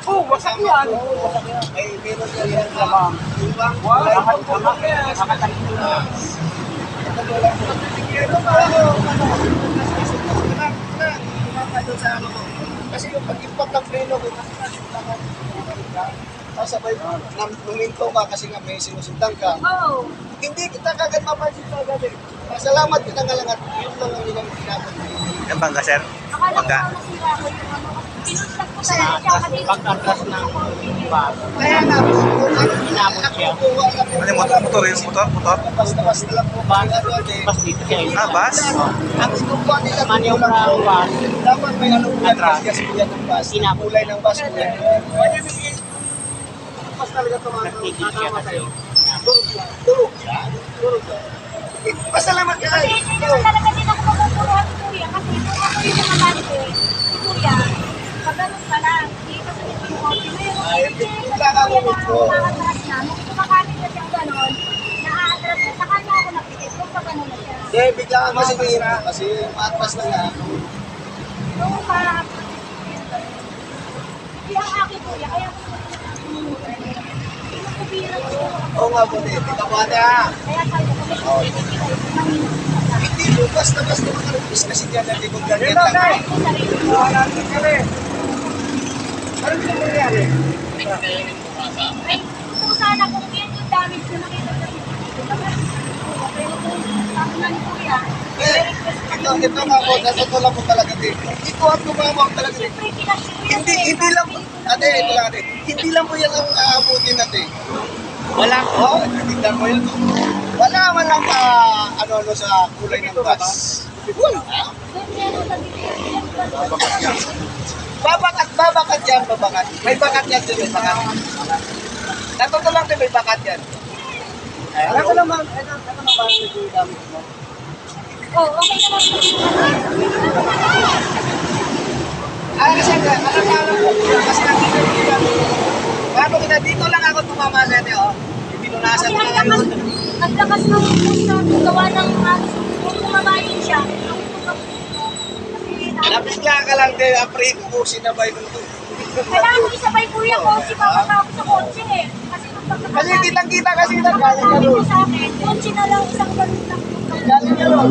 Oo, wasak yan. Ay, meron yan lamang. Ibang kasi yung pag-impact ng preno ko, sabay luminto ka kasi nga may sinusundan ka. Oo. Hindi kita kagad mapansin sa agad eh. Salamat kita nga lang at yun lang ang nilang ginagawa. Yung bangga, sir? Akala ko Bangga. nasira ko yung ano. Pinuntak ko talaga siya kasi Pag-atras ng iba. Kaya nga, Inabot siya. Ano yung motor? Yung motor? basta-basta lang po ba ano eh. Bas dito siya. Ah, bus? Ang inupa nila Maniobra ang bus. dapat may ano po yan, gas po yan ng bus. Inabot. Kulay ng bus po yan. Pas talaga Nagtigil siya kasi. Turog siya. Pasalamat ka Kasi ay. hindi naman talaga din ako mapupuruhan ni Kuya kasi kung ako yung nakalali ko si Kuya, pag ganun ka lang, hindi ka sa yung coffee mo yung Ay, kasi wala ka Kuya mo po. na nakatras na, nung kumakanin na siyang gano'n, na-atras na, saka niya ako napikit kung pag gano'n na siya. Eh, bigla ka masinira kasi matras na nga. Nung parang hindi ang akin Kuya, kaya ko pinakubira ko. Oo nga po, di ka ba na? Kaya sabi ko, may Hindi mo, basta-basta makalupis kasi dyan natin kung ganyan lang. sarili ko. Ano yung nangyari? Ay, gusto ko sana kung yan yung damage na nakita sa video. Pero kung sabi na ni Kuya, Ito nga po, nasa lang po talaga din. Hindi ko at kumamang talaga din. siyempre kinasya ko yan. Hindi lang po, ito lang ate, hindi lang po yan ang aabutin natin. Wala ko. Tignan mo yun. Wala man lang ano sa kulay ng bus. Wala. Babakat yan, babakat. May bakat yan din, may bakat. Natotoo lang din, may bakat yan. Ano ka naman, ano naman yung gamit mo? Oh, okay naman po. Kasi alam ko, kasi nakita ko yung gamit mo. Bago kita, dito lang ako tumama sa ito, oh. Pinunasan Kasi ko lang yun. ang lakas ng pusa, gawa ng kung kumabayin siya. Nabigla ka lang din, apre ko sinabay mo ito. Kailangan ko isabay Kuya ko, si Papa ako sa kotse eh. Kasi Kasi kitang-kita kasi nagaling ka sabi ko doon. sa akin, kotse na lang isang ganun lang. Galing ka doon.